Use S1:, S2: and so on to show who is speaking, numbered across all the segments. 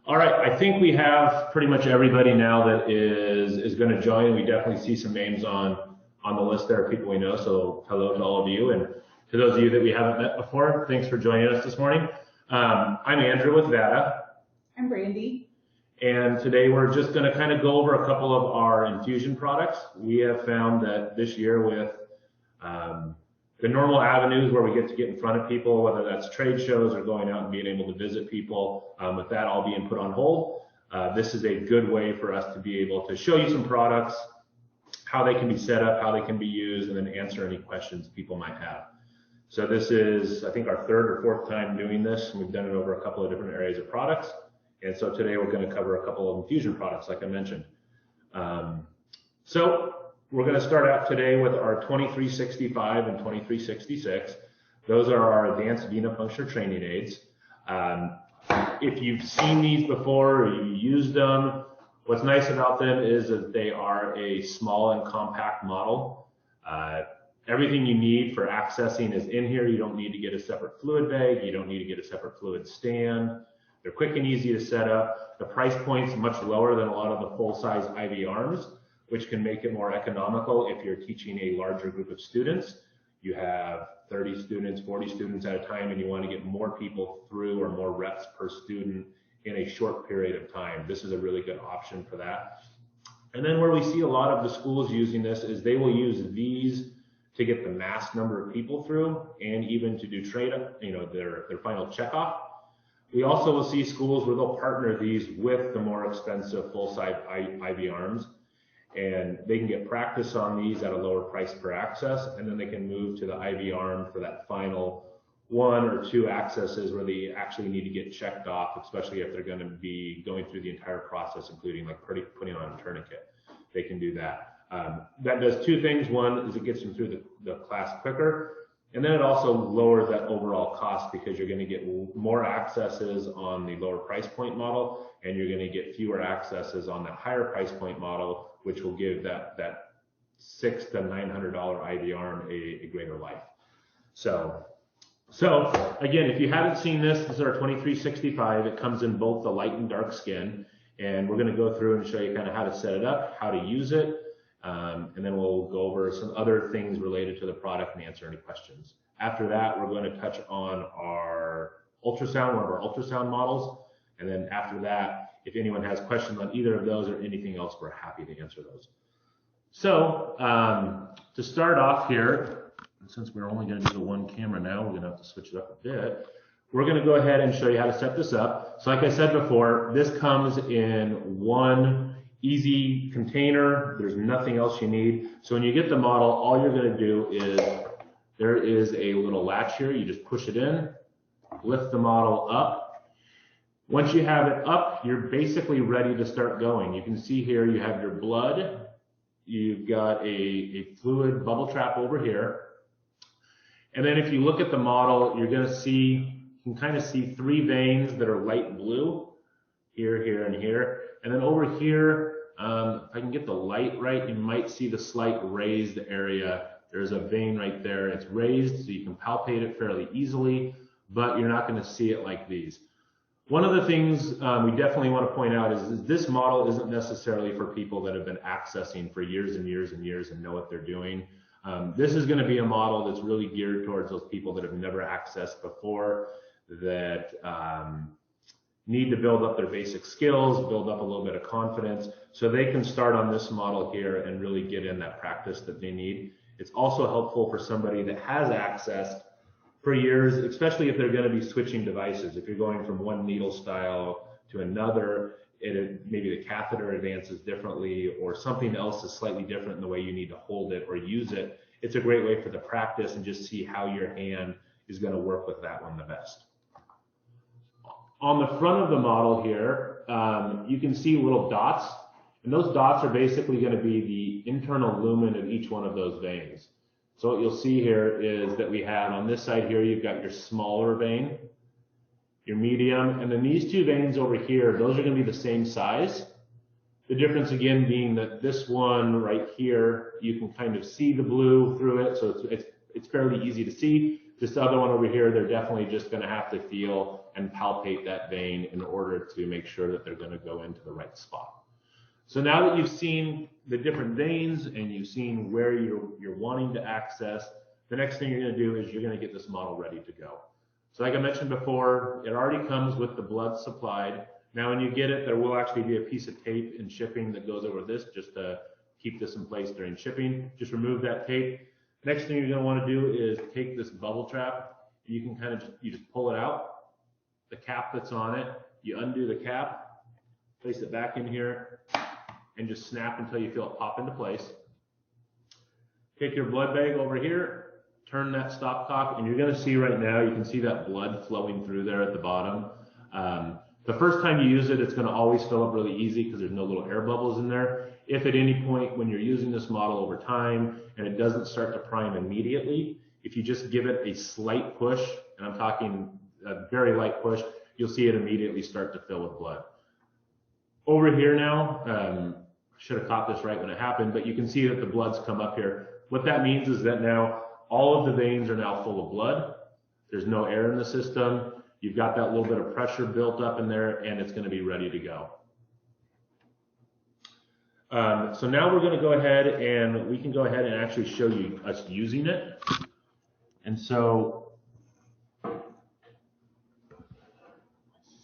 S1: All right, I think we have pretty much everybody now that is going to join. We definitely see some names on the list there of people we know. So hello to all of you, and to those of you that we haven't met before, thanks for joining us this morning. I'm Andrew with VADA.
S2: I'm Brandy.
S1: And today we're just going to kind of go over a couple of our infusion products. We have found that this year with the normal avenues where we get to get in front of people, whether that's trade shows or going out and being able to visit people, with that all being put on hold, this is a good way for us to be able to show you some products, how they can be set up, how they can be used, and then answer any questions people might have. So this is, I think, our third or fourth time doing this, and we've done it over a couple of different areas of products. And so today we're going to cover a couple of infusion products, like I mentioned. So we're going to start out today with our 2365 and 2366. Those are our advanced venipuncture training aids. If you've seen these before or you used them, what's nice about them is that they are a small and compact model. Everything you need for accessing is in here. You don't need to get a separate fluid bag. You don't need to get a separate fluid stand. They're quick and easy to set up. The price point's much lower than a lot of the full-size IV arms, which can make it more economical if you're teaching a larger group of students. You have 30 students, 40 students at a time, and you want to get more people through or more reps per student in a short period of time. This is a really good option for that. And then where we see a lot of the schools using this is they will use these to get the mass number of people through and even to do trade, their final checkoff. We also will see schools where they'll partner these with the more expensive full-size IV arms, and they can get practice on these at a lower price per access, and then they can move to the IV arm for that final one or two accesses where they actually need to get checked off, especially if they're going to be going through the entire process, including like putting on a tourniquet. They can do that. That does two things. One is it gets them through the class quicker, and then it also lowers that overall cost because you're going to get more accesses on the lower price point model, and you're going to get fewer accesses on that higher price point model, which will give that $600 to $900 IV arm a greater life. So again, if you haven't seen this is our 2365. It comes in both the light and dark skin, and we're going to go through and show you kind of how to set it up, how to use it. And then we'll go over some other things related to the product and answer any questions. After that, we're going to touch on our ultrasound, one of our ultrasound models. And then after that, if anyone has questions on either of those or anything else, we're happy to answer those. So to start off here, since we're only going to do the one camera now, we're going to have to switch it up a bit. We're going to go ahead and show you how to set this up. So like I said before, this comes in one easy container. There's nothing else you need. So when you get the model, all you're going to do is there is a little latch here. You just push it in, lift the model up. Once you have it up, you're basically ready to start going. You can see here you have your blood. You've got a fluid bubble trap over here. And then if you look at the model, you're going to see, you can kind of see three veins that are light blue, here, here, and here. And then over here, if I can get the light right, you might see the slight raised area. There's a vein right there. It's raised, so you can palpate it fairly easily, but you're not going to see it like these. One of the things we definitely want to point out is this model isn't necessarily for people that have been accessing for years and years and years and know what they're doing. This is going to be a model that's really geared towards those people that have never accessed before, that need to build up their basic skills, build up a little bit of confidence, so they can start on this model here and really get in that practice that they need. It's also helpful for somebody that has accessed for years, especially if they're going to be switching devices. If you're going from one needle style to another, maybe the catheter advances differently or something else is slightly different in the way you need to hold it or use it. It's a great way for the practice and just see how your hand is going to work with that one the best. On the front of the model here, you can see little dots, and those dots are basically going to be the internal lumen of each one of those veins. So what you'll see here is that we have on this side here, you've got your smaller vein, your medium, and then these two veins over here, those are going to be the same size. The difference again being that this one right here, you can kind of see the blue through it, so it's fairly easy to see. This other one over here, they're definitely just going to have to feel and palpate that vein in order to make sure that they're going to go into the right spot. So now that you've seen the different veins and you've seen where you're wanting to access, the next thing you're going to do is you're going to get this model ready to go. So like I mentioned before, it already comes with the blood supplied. Now when you get it, there will actually be a piece of tape in shipping that goes over this just to keep this in place during shipping. Just remove that tape. Next thing you're going to want to do is take this bubble trap. You can kind of you just pull it out, the cap that's on it, you undo the cap, place it back in here, and just snap until you feel it pop into place. Take your blood bag over here, turn that stopcock, and you're going to see right now, you can see that blood flowing through there at the bottom. The first time you use it, it's going to always fill up really easy because there's no little air bubbles in there. If at any point when you're using this model over time and it doesn't start to prime immediately, if you just give it a slight push, and I'm talking a very light push, you'll see it immediately start to fill with blood. Over here now, I should have caught this right when it happened, but you can see that the blood's come up here. What that means is that now all of the veins are now full of blood. There's no air in the system. You've got that little bit of pressure built up in there, and it's going to be ready to go. So now we're going to go ahead and we can go ahead and actually show you us using it. And so I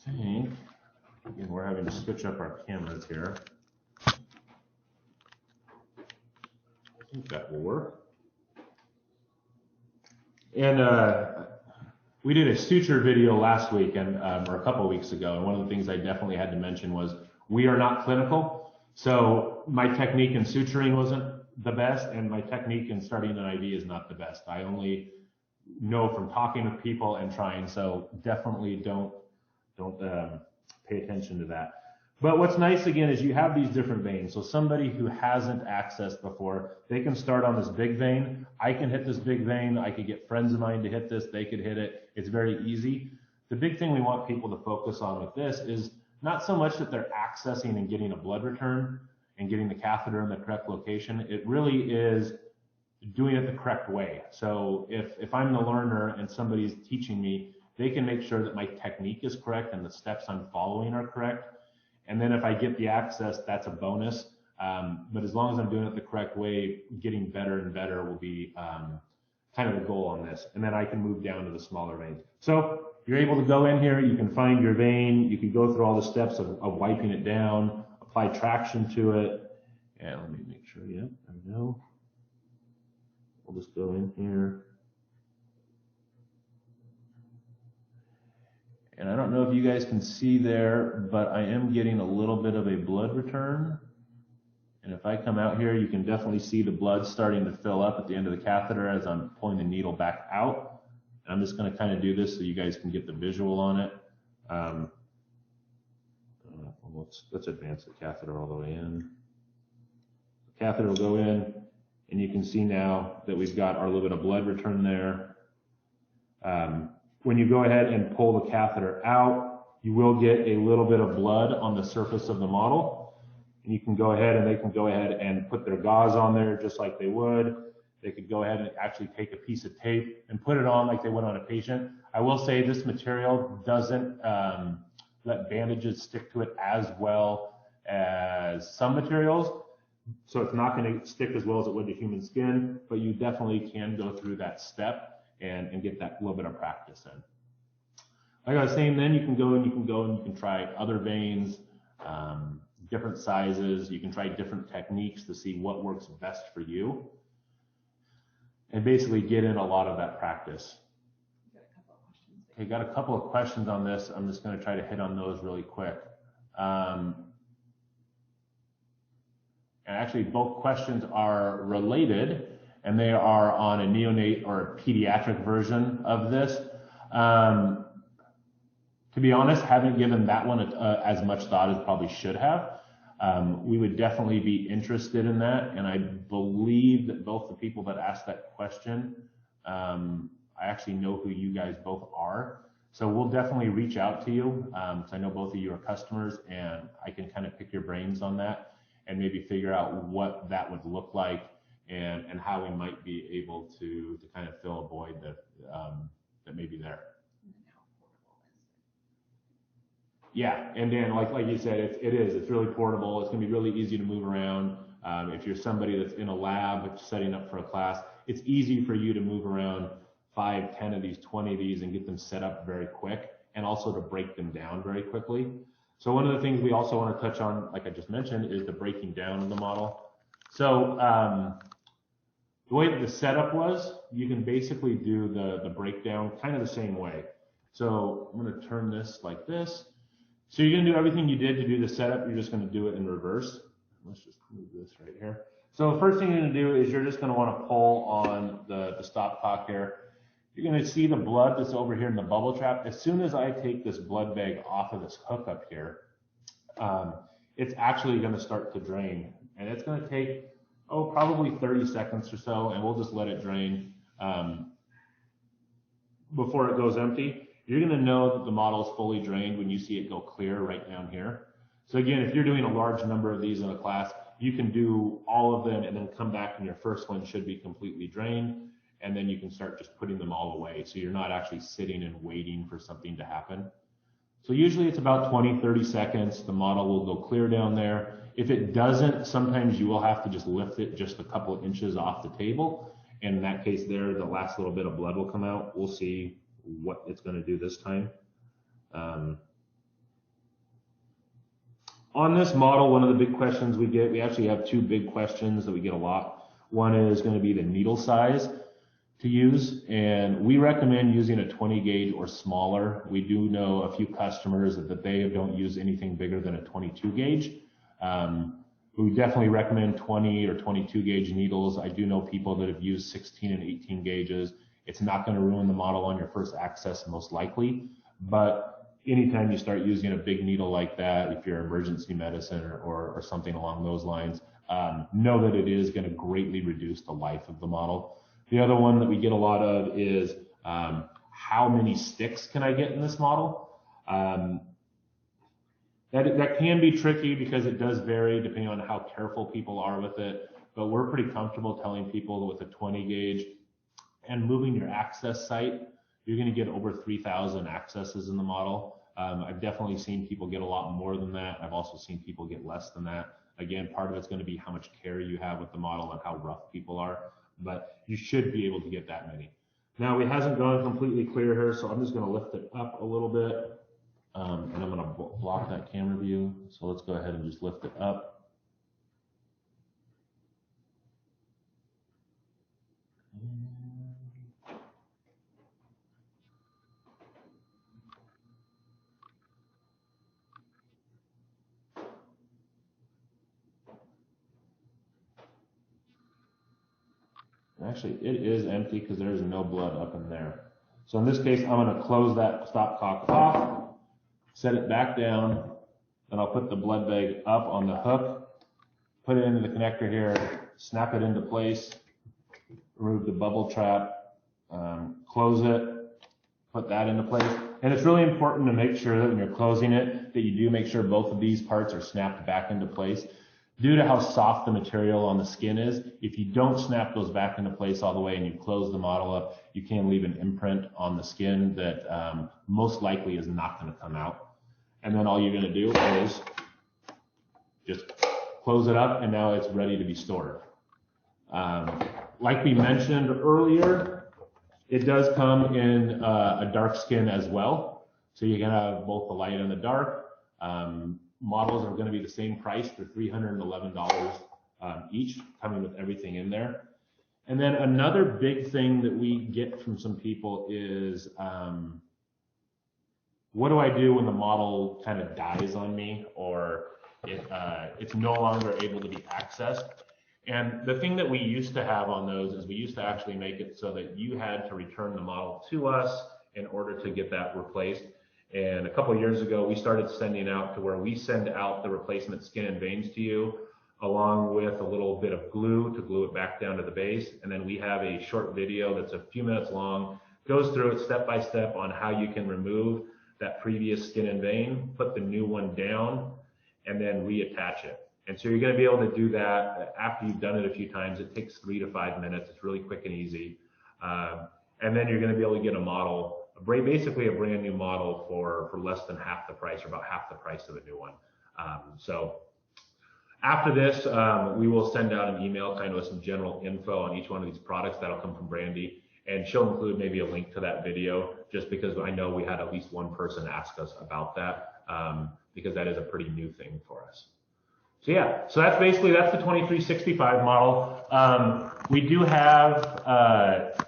S1: think, again, we're having to switch up our cameras here. I think that will work. And we did a suture video last week and or a couple of weeks ago, and one of the things I definitely had to mention was we are not clinical. So my technique in suturing wasn't the best, and my technique in starting an IV is not the best. I only know from talking with people and trying, so definitely don't pay attention to that. But what's nice again is you have these different veins. So somebody who hasn't accessed before, they can start on this big vein. I can hit this big vein. I could get friends of mine to hit this. They could hit it. It's very easy. The big thing we want people to focus on with this is not so much that they're accessing and getting a blood return and getting the catheter in the correct location. It really is doing it the correct way. So if I'm the learner and somebody's teaching me, they can make sure that my technique is correct and the steps I'm following are correct. And then if I get the access, that's a bonus. But as long as I'm doing it the correct way, getting better and better will be kind of the goal on this. And then I can move down to the smaller veins. So you're able to go in here, you can find your vein, you can go through all the steps of wiping it down, apply traction to it. And let me make sure, yeah, there we go. We'll just go in here. And I don't know if you guys can see there, but I am getting a little bit of a blood return. And if I come out here, you can definitely see the blood starting to fill up at the end of the catheter as I'm pulling the needle back out. And I'm just going to kind of do this so you guys can get the visual on it. Let's advance the catheter all the way in. The catheter will go in, and you can see now that we've got our little bit of blood return there. When you go ahead and pull the catheter out, you will get a little bit of blood on the surface of the model. And you can go ahead and they can go ahead and put their gauze on there just like they would. They could go ahead and actually take a piece of tape and put it on like they would on a patient. I will say this material doesn't let bandages stick to it as well as some materials. So it's not going to stick as well as it would to human skin, but you definitely can go through that step and get that little bit of practice in. Like I was saying, then you can go and you can try other veins, different sizes. You can try different techniques to see what works best for you, and basically get in a lot of that practice. Okay, got a couple of questions on this. I'm just going to try to hit on those really quick. And actually, both questions are related, and they are on a neonate or a pediatric version of this. To be honest, haven't given that one as much thought as probably should have. We would definitely be interested in that, and I believe that both the people that asked that question, I actually know who you guys both are. So we'll definitely reach out to you, because I know both of you are customers, and I can kind of pick your brains on that and maybe figure out what that would look like and how we might be able to kind of fill a void that that may be there. Yeah, and then like you said, it's really portable. It's gonna be really easy to move around. If you're somebody that's in a lab setting up for a class, it's easy for you to move around 5, 10 of these, 20 of these, and get them set up very quick, and also to break them down very quickly. So one of the things we also want to touch on, like I just mentioned, is the breaking down of the model. So the way that the setup was, you can basically do the breakdown kind of the same way. So I'm going to turn this like this. So you're going to do everything you did to do the setup. You're just going to do it in reverse. Let's just move this right here. So the first thing you're going to do is you're just going to want to pull on the stopcock here. You're going to see the blood that's over here in the bubble trap. As soon as I take this blood bag off of this hook up here, it's actually going to start to drain. And it's going to take, probably 30 seconds or so, and we'll just let it drain before it goes empty. You're going to know that the model is fully drained when you see it go clear right down here. So again, if you're doing a large number of these in a class, you can do all of them and then come back and your first one should be completely drained. And then you can start just putting them all away. So you're not actually sitting and waiting for something to happen. So usually it's about 20, 30 seconds. The model will go clear down there. If it doesn't, sometimes you will have to just lift it just a couple of inches off the table. And in that case there, the last little bit of blood will come out. We'll see what it's going to do this time. On this model, one of the big questions we get, we actually have two big questions that we get a lot. One is going to be the needle size to use, and we recommend using a 20 gauge or smaller. We do know a few customers that they don't use anything bigger than a 22 gauge. We definitely recommend 20 or 22 gauge needles. I do know people that have used 16 and 18 gauges. It's not going to ruin the model on your first access, most likely, but anytime you start using a big needle like that, if you're emergency medicine or something along those lines, know that it is going to greatly reduce the life of the model. The other one that we get a lot of is how many sticks can I get in this model? That can be tricky because it does vary depending on how careful people are with it, but we're pretty comfortable telling people that with a 20 gauge and moving your access site, you're going to get over 3,000 accesses in the model. I've definitely seen people get a lot more than that. I've also seen people get less than that. Again, part of it's going to be how much care you have with the model and how rough people are, but you should be able to get that many. Now, it hasn't gone completely clear here, so I'm just going to lift it up a little bit, and I'm going to block that camera view. So let's go ahead and just lift it up. Actually, it is empty because there's no blood up in there. So in this case, I'm going to close that stopcock off, set it back down, then I'll put the blood bag up on the hook, put it into the connector here, snap it into place, remove the bubble trap, close it, put that into place. And it's really important to make sure that when you're closing it, that you do make sure both of these parts are snapped back into place. Due to how soft the material on the skin is, if you don't snap those back into place all the way and you close the model up, you can leave an imprint on the skin that most likely is not going to come out. And then all you're going to do is just close it up, and now it's ready to be stored. Like we mentioned earlier, it does come in a dark skin as well. So you can have both the light and the dark. Models are going to be the same price. They're $311 each, coming with everything in there. And then another big thing that we get from some people is, what do I do when the model kind of dies on me, or it's no longer able to be accessed? And the thing that we used to have on those is we used to actually make it so that you had to return the model to us in order to get that replaced. And a couple of years ago, we started sending out to where we send out the replacement skin and veins to you, along with a little bit of glue to glue it back down to the base. And then we have a short video that's a few minutes long, goes through it step by step on how you can remove that previous skin and vein, put the new one down, and then reattach it. And so you're going to be able to do that after you've done it a few times. It takes 3 to 5 minutes. It's really quick and easy. and then you're going to be able to get a model, basically a brand new model for less than half the price, or about half the price of a new one. So after this, we will send out an email kind of with some general info on each one of these products. That'll come from Brandy, and she'll include maybe a link to that video, just because I know we had at least one person ask us about that, because that is a pretty new thing for us. So yeah, so that's the 2365 model. We do have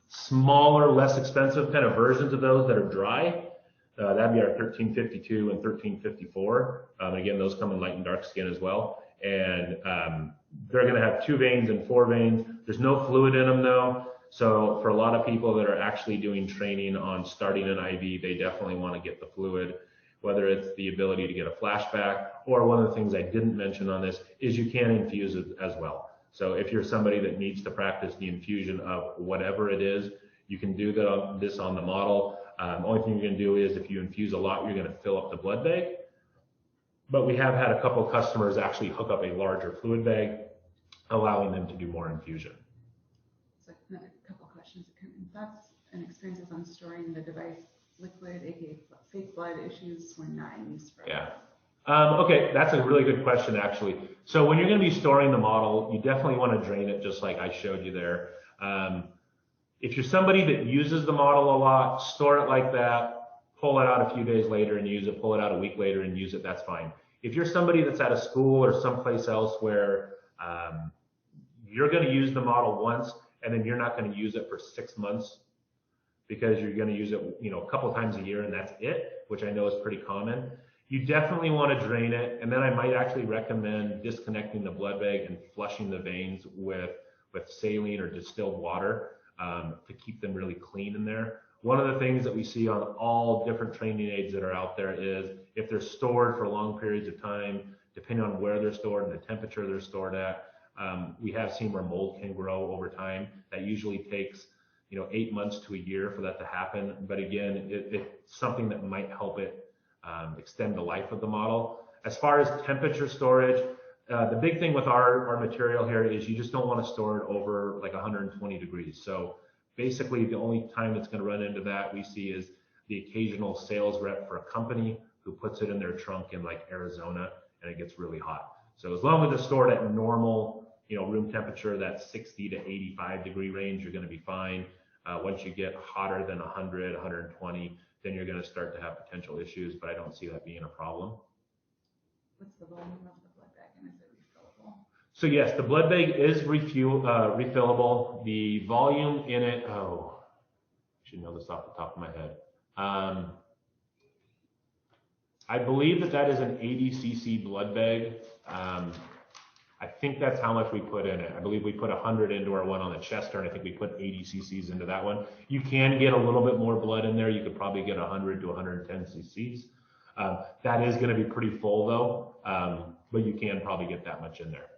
S1: smaller, less expensive kind of versions of those that are dry. That'd be our 1352 and 1354. Again, those come in light and dark skin as well. And they're going to have 2 veins and 4 veins. There's no fluid in them though. So for a lot of people that are actually doing training on starting an IV, they definitely want to get the fluid, whether it's the ability to get a flashback, or one of the things I didn't mention on this is you can infuse it as well. So if you're somebody that needs to practice the infusion of whatever it is, you can do this on the model. Only thing you're going to do is if you infuse a lot, you're going to fill up the blood bag. But we have had a couple of customers actually hook up a larger fluid bag, allowing them to do more infusion.
S2: So a couple of questions. Thoughts and experiences on storing the device liquid, aka fake blood issues when not in use for
S1: Yeah. Okay, that's a really good question actually. So when you're going to be storing the model, you definitely want to drain it just like I showed you there. If you're somebody that uses the model a lot, store it like that, pull it out a few days later and use it, pull it out a week later and use it, that's fine. If you're somebody that's at a school or someplace else where you're going to use the model once and then you're not going to use it for 6 months because you're going to use it, a couple times a year and that's it, which I know is pretty common, you definitely want to drain it. And then I might actually recommend disconnecting the blood bag and flushing the veins with saline or distilled water to keep them really clean in there. One of the things that we see on all different training aids that are out there is if they're stored for long periods of time, depending on where they're stored and the temperature they're stored at, we have seen where mold can grow over time. That usually takes 8 months to a year for that to happen. But again, it's something that might help it extend the life of the model. As far as temperature storage, the big thing with our material here is you just don't want to store it over like 120 degrees. So basically the only time it's going to run into that we see is the occasional sales rep for a company who puts it in their trunk in like Arizona and it gets really hot. So as long as it's stored at normal, room temperature, that 60 to 85 degree range, you're going to be fine. Once you get hotter than 100, 120, then you're going to start to have potential issues, but I don't see that being a problem.
S2: What's the volume of the blood bag and is it refillable?
S1: So yes, the blood bag is refillable. The volume in it, I should know this off the top of my head. I believe that is an 80 cc blood bag. I think that's how much we put in it. I believe we put 100 into our one on the Chester, and I think we put 80 cc's into that one. You can get a little bit more blood in there. You could probably get 100 to 110 cc's. That is going to be pretty full though, but you can probably get that much in there.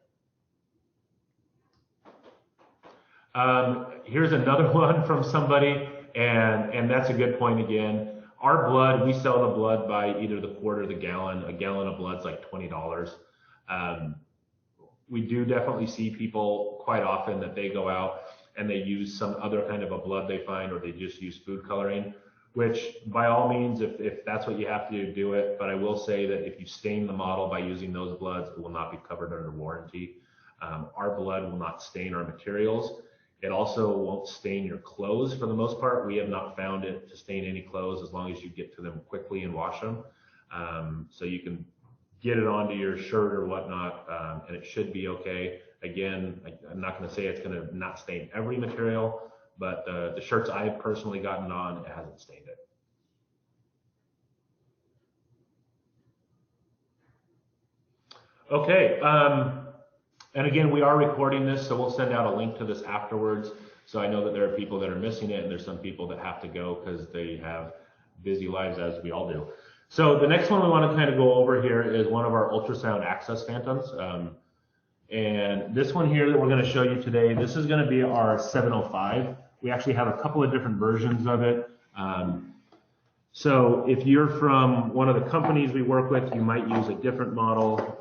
S1: Here's another one from somebody, and that's a good point again. Our blood, we sell the blood by either the quart or the gallon. A gallon of blood's like $20. We do definitely see people quite often that they go out and they use some other kind of a blood they find, or they just use food coloring, which by all means, if that's what you have to do it. But I will say that if you stain the model by using those bloods, it will not be covered under warranty. Our blood will not stain our materials. It also won't stain your clothes for the most part. We have not found it to stain any clothes as long as you get to them quickly and wash them. So you can get it onto your shirt or whatnot, and it should be okay. Again, I'm not going to say it's going to not stain every material, but the shirts I've personally gotten on, it hasn't stained it. Okay, and again, we are recording this, so we'll send out a link to this afterwards. So I know that there are people that are missing it, and there's some people that have to go because they have busy lives, as we all do. So the next one we want to kind of go over here is one of our ultrasound access phantoms. And this one here that we're going to show you today, this is going to be our 705. We actually have a couple of different versions of it. So if you're from one of the companies we work with, you might use a different model.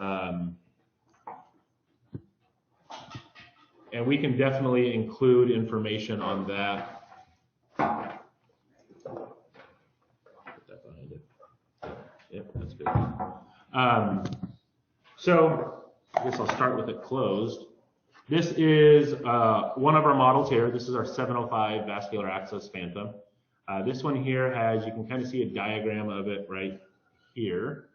S1: And we can definitely include information on that Yep, that's good. So I guess I'll start with it closed. This is one of our models here. This is our 705 vascular access phantom. This one here has, you can kind of see a diagram of it right here.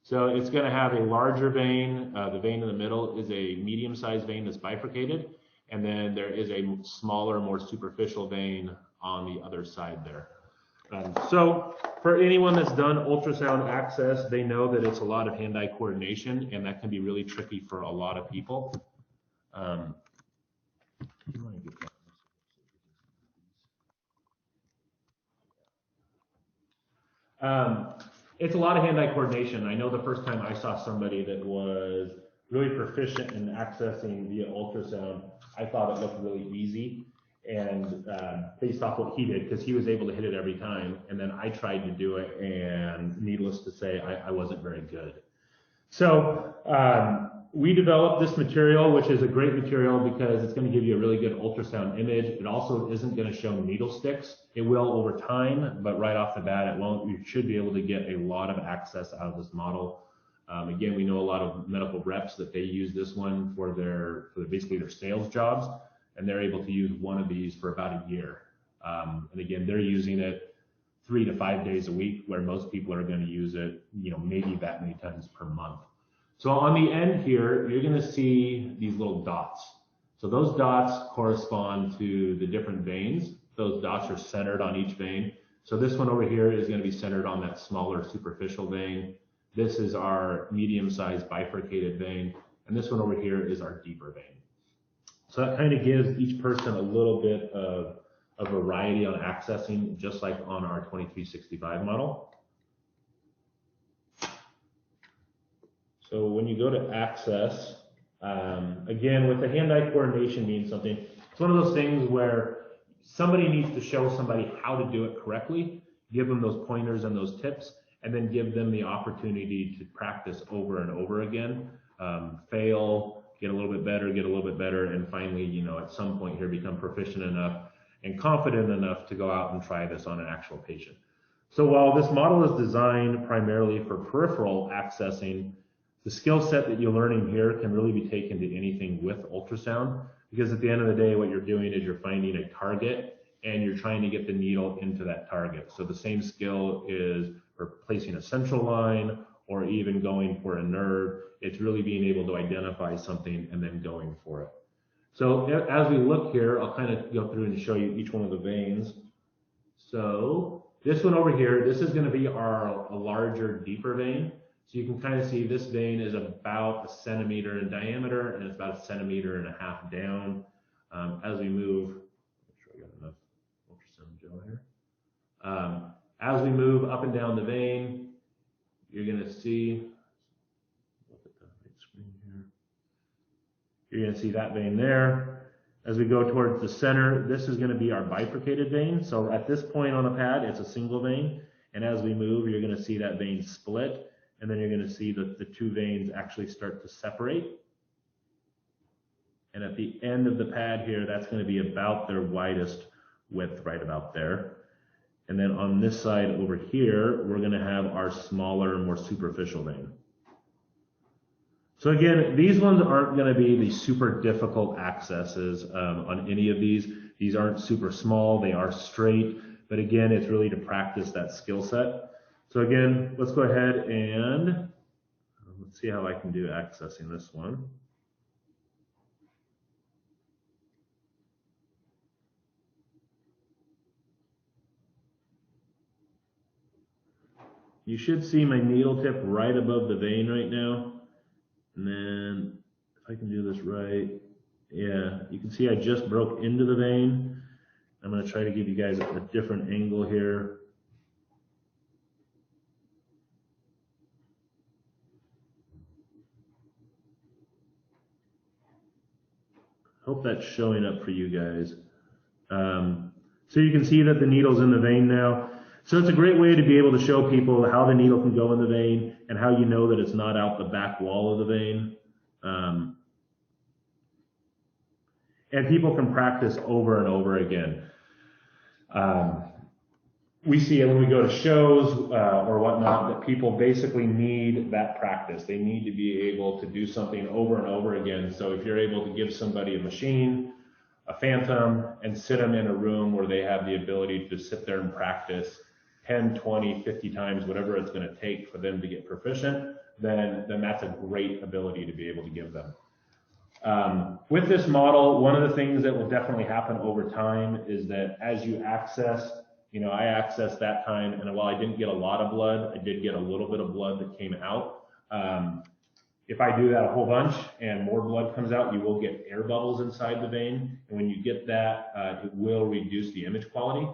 S1: So it's going to have a larger vein. The vein in the middle is a medium-sized vein that's bifurcated, and then there is a smaller, more superficial vein on the other side there. So for anyone that's done ultrasound access, they know that it's a lot of hand-eye coordination, and that can be really tricky for a lot of people. It's a lot of hand-eye coordination. I know the first time I saw somebody that was really proficient in accessing via ultrasound, I thought it looked really easy. And based off what he did, because he was able to hit it every time, and then I tried to do it, and needless to say, I wasn't very good. So we developed this material, which is a great material because it's going to give you a really good ultrasound image. It also isn't going to show needle sticks. It will over time, but right off the bat, it won't. You should be able to get a lot of access out of this model. Again, we know a lot of medical reps that they use this one for basically their sales jobs, and they're able to use one of these for about a year. And again, they're using it 3 to 5 days a week, where most people are going to use it, maybe that many times per month. So on the end here, you're going to see these little dots. So those dots correspond to the different veins. Those dots are centered on each vein. So this one over here is going to be centered on that smaller superficial vein. This is our medium-sized bifurcated vein. And this one over here is our deeper vein. So that kind of gives each person a little bit of a variety on accessing, just like on our 2365 model. So when you go to access, again, with the hand-eye coordination means something. It's one of those things where somebody needs to show somebody how to do it correctly, give them those pointers and those tips, and then give them the opportunity to practice over and over again, fail, get a little bit better, and finally, at some point here, become proficient enough and confident enough to go out and try this on an actual patient. So while this model is designed primarily for peripheral accessing, the skill set that you're learning here can really be taken to anything with ultrasound, because at the end of the day, what you're doing is you're finding a target and you're trying to get the needle into that target. So the same skill is for placing a central line or even going for a nerve. It's really being able to identify something and then going for it. So as we look here, I'll kind of go through and show you each one of the veins. So this one over here, this is going to be a larger, deeper vein. So you can kind of see this vein is about 1 centimeter in diameter, and it's about 1.5 centimeters down. As we move, make sure I got enough ultrasound gel here. As we move up and down the vein, you're going to see, look at the right screen here. You're going to see that vein there. As we go towards the center, this is going to be our bifurcated vein. So at this point on the pad, it's a single vein. And as we move, you're going to see that vein split. And then you're going to see that the two veins actually start to separate. And at the end of the pad here, that's going to be about their widest width, right about there. And then on this side over here, we're going to have our smaller, more superficial vein. So again, these ones aren't going to be the super difficult accesses on any of these. These aren't super small, they are straight. But again, it's really to practice that skill set. So again, let's go ahead and let's see how I can do accessing this one. You should see my needle tip right above the vein right now. And then if I can do this right, yeah, you can see I just broke into the vein. I'm going to try to give you guys a different angle here. Hope that's showing up for you guys. So you can see that the needle's in the vein now. So it's a great way to be able to show people how the needle can go in the vein and how you know that it's not out the back wall of the vein. And people can practice over and over again. we see it when we go to shows or whatnot, that people basically need that practice. They need to be able to do something over and over again. So if you're able to give somebody a machine, a Phantom, and sit them in a room where they have the ability to sit there and practice 10, 20, 50 times, whatever it's going to take for them to get proficient, then that's a great ability to be able to give them. With this model, one of the things that will definitely happen over time is that as you access, I accessed that time, and while I didn't get a lot of blood, I did get a little bit of blood that came out. If I do that a whole bunch and more blood comes out, you will get air bubbles inside the vein. And when you get that, it will reduce the image quality.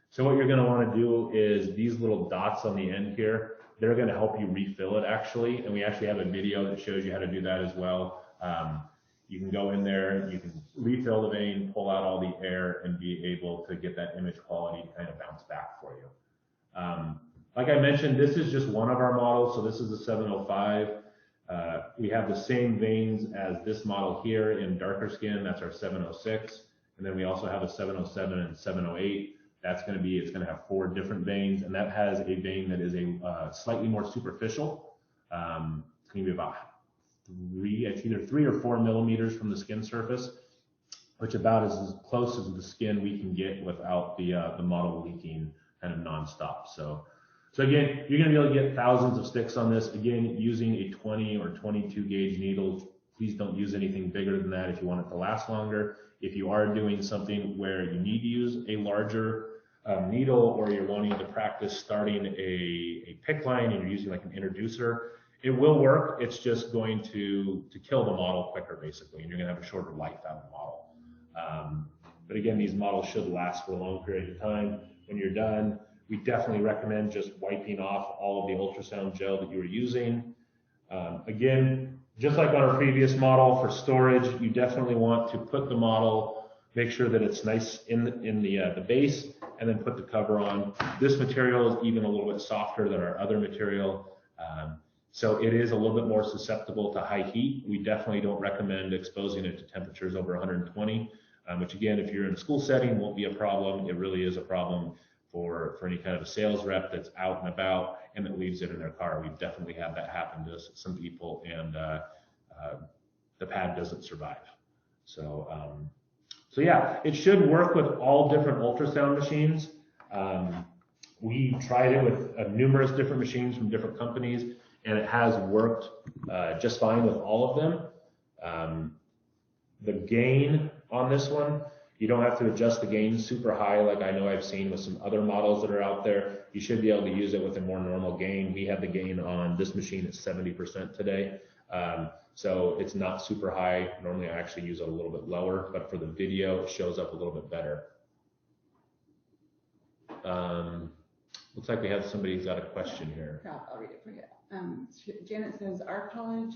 S1: So what you're going to want to do is these little dots on the end here, they're going to help you refill it actually. And we actually have a video that shows you how to do that as well. You can go in there, you can refill the vein, pull out all the air, and be able to get that image quality kind of bounce back for you. Like I mentioned, this is just one of our models. So this is the 705. We have the same veins as this model here in darker skin. That's our 706. And then we also have a 707 and 708. It's going to have 4 different veins, and that has a vein that is a slightly more superficial. It's going to be about it's either 3 or 4 millimeters from the skin surface, which about is as close as the skin we can get without the model leaking kind of nonstop. So again, you're going to be able to get thousands of sticks on this. Again, using a 20 or 22 gauge needle. Please don't use anything bigger than that if you want it to last longer. If you are doing something where you need to use a larger needle, or you're wanting to practice starting a PICC line and you're using like an introducer, it will work. It's just going to kill the model quicker, basically, and you're going to have a shorter life out of the model. But again, these models should last for a long period of time. When you're done, we definitely recommend just wiping off all of the ultrasound gel that you were using. Again, just like on our previous model for storage, you definitely want to put the model, make sure that it's nice in the base, and then put the cover on. This material is even a little bit softer than our other material. So it is a little bit more susceptible to high heat. We definitely don't recommend exposing it to temperatures over 120, which again, if you're in a school setting, won't be a problem. It really is a problem for any kind of a sales rep that's out and about and that leaves it in their car. We've definitely had that happen to some people, and the pad doesn't survive. So yeah, it should work with all different ultrasound machines. We tried it with numerous different machines from different companies, and it has worked just fine with all of them. The gain on this one, you don't have to adjust the gain super high like I know I've seen with some other models that are out there. You should be able to use it with a more normal gain. We have the gain on this machine at 70% today. So it's not super high. Normally I actually use it a little bit lower, but for the video, it shows up a little bit better. Looks like we have somebody who's got a question here.
S2: I'll read it for you. Janet says, our college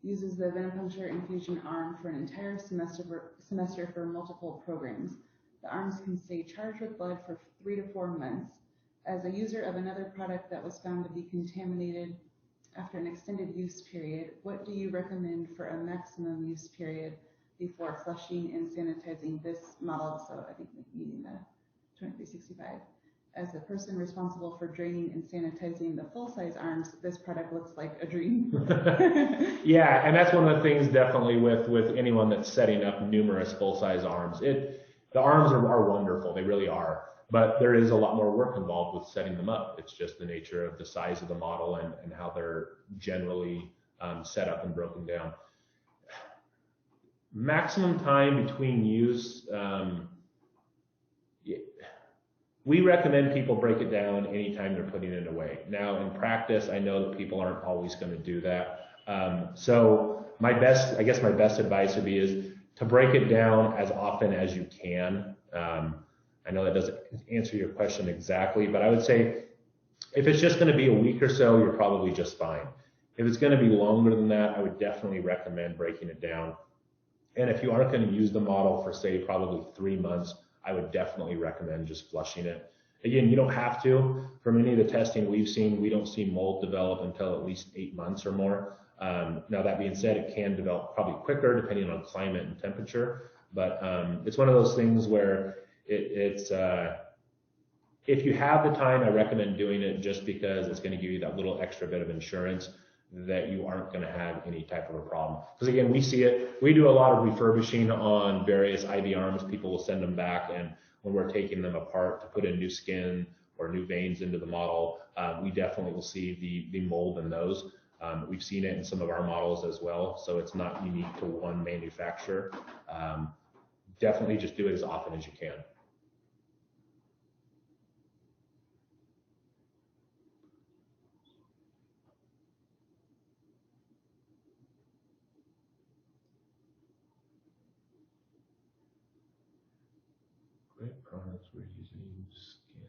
S2: uses the venipuncture infusion arm for an entire semester for multiple programs. The arms can stay charged with blood for 3 to 4 months. As a user of another product that was found to be contaminated after an extended use period, what do you recommend for a maximum use period before flushing and sanitizing this model? So I think meaning the 2365. As a person responsible for draining and sanitizing the full-size arms, this product looks like a dream.
S1: Yeah, and that's one of the things definitely with anyone that's setting up numerous full-size arms. The arms are wonderful, they really are, but there is a lot more work involved with setting them up. It's just the nature of the size of the model and how they're generally set up and broken down. Maximum time between use, we recommend people break it down anytime they're putting it away. Now, in practice, I know that people aren't always going to do that. So my best advice would be is to break it down as often as you can. I know that doesn't answer your question exactly, but I would say if it's just going to be a week or so, you're probably just fine. If it's going to be longer than that, I would definitely recommend breaking it down. And if you aren't going to use the model for, say, probably 3 months, I would definitely recommend just flushing it. Again, you don't have to. From any of the testing we've seen, we don't see mold develop until at least 8 months or more. Now, that being said, it can develop probably quicker depending on climate and temperature. But it's one of those things where If you have the time, I recommend doing it just because it's going to give you that little extra bit of insurance that you aren't going to have any type of a problem. Because again, we see it. We do a lot of refurbishing on various IV arms. People will send them back, and when we're taking them apart to put in new skin or new veins into the model, we definitely will see the mold in those. We've seen it in some of our models as well, so it's not unique to one manufacturer. Definitely just do it as often as you can. Great products we're using skin.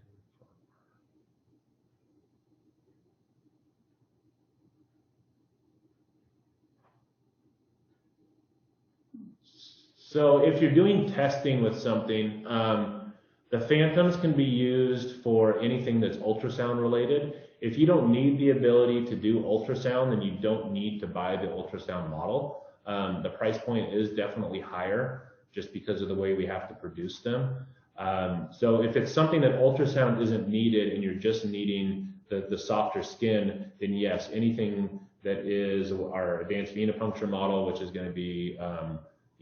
S1: So if you're doing testing with something, the phantoms can be used for anything that's ultrasound related. If you don't need the ability to do ultrasound, then you don't need to buy the ultrasound model. The price point is definitely higher just because of the way we have to produce them. So if it's something that ultrasound isn't needed and you're just needing the softer skin, then yes, anything that is our advanced venipuncture model, which is going to be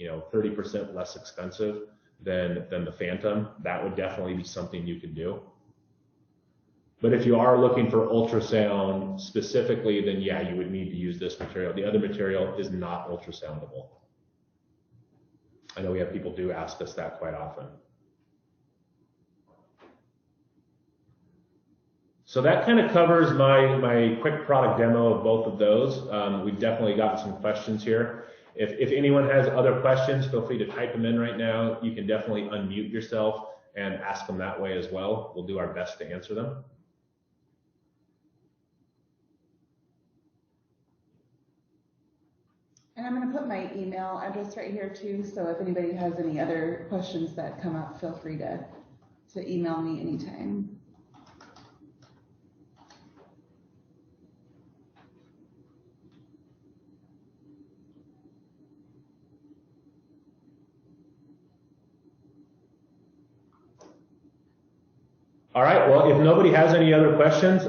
S1: 30% less expensive than the Phantom, that would definitely be something you could do. But if you are looking for ultrasound specifically, then yeah, you would need to use this material. The other material is not ultrasoundable. I know we have people do ask us that quite often. So that kind of covers my quick product demo of both of those. We've definitely got some questions here. If anyone has other questions, feel free to type them in right now. You can definitely unmute yourself and ask them that way as well. We'll do our best to answer them.
S2: And I'm going to put my email address right here too, so if anybody has any other questions that come up, feel free to email me anytime.
S1: All right, well, if nobody has any other questions,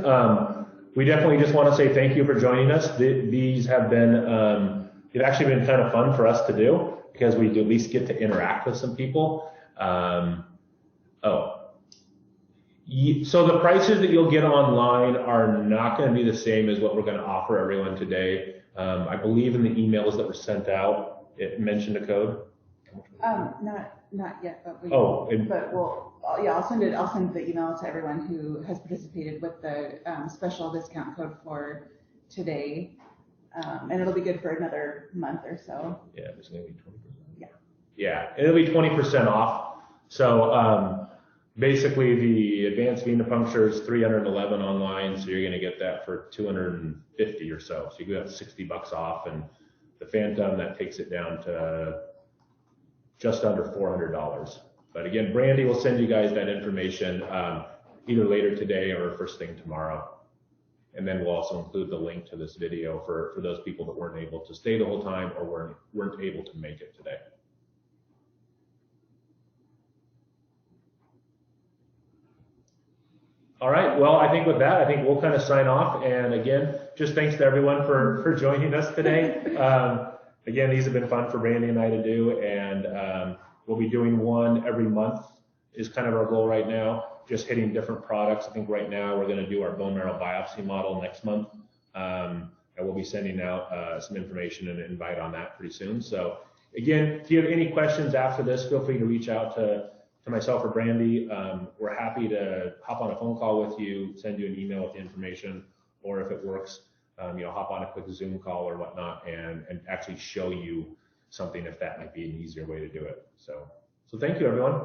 S1: we definitely just want to say thank you for joining us. These have been, they've actually been kind of fun for us to do because we at least get to interact with some people. So the prices that you'll get online are not going to be the same as what we're going to offer everyone today. I believe in the emails that were sent out, it mentioned a code.
S2: Not yet, but we.
S1: Yeah,
S2: I'll send the email to everyone who has participated with the special discount code for today, and it'll be good for another month or so.
S1: Yeah, it's going to be 20%.
S2: Yeah.
S1: Yeah, it'll be 20% off. So basically, the advanced venipuncture is $311 online, so you're going to get that for $250 or so. So you get $60 off, and the Phantom, that takes it down to just under $400. But again, Brandy will send you guys that information either later today or first thing tomorrow. And then we'll also include the link to this video for those people that weren't able to stay the whole time or weren't able to make it today. All right, well, I think with that, I think we'll kind of sign off. And again, just thanks to everyone for joining us today. Again, these have been fun for Brandy and I to do, and we'll be doing one every month is kind of our goal right now, just hitting different products. I think right now we're going to do our bone marrow biopsy model next month, and we'll be sending out some information and an invite on that pretty soon. So again, if you have any questions after this, feel free to reach out to myself or Brandy. We're happy to hop on a phone call with you, send you an email with the information, or if it works, hop on a quick Zoom call or whatnot and actually show you something if that might be an easier way to do it. So thank you, everyone.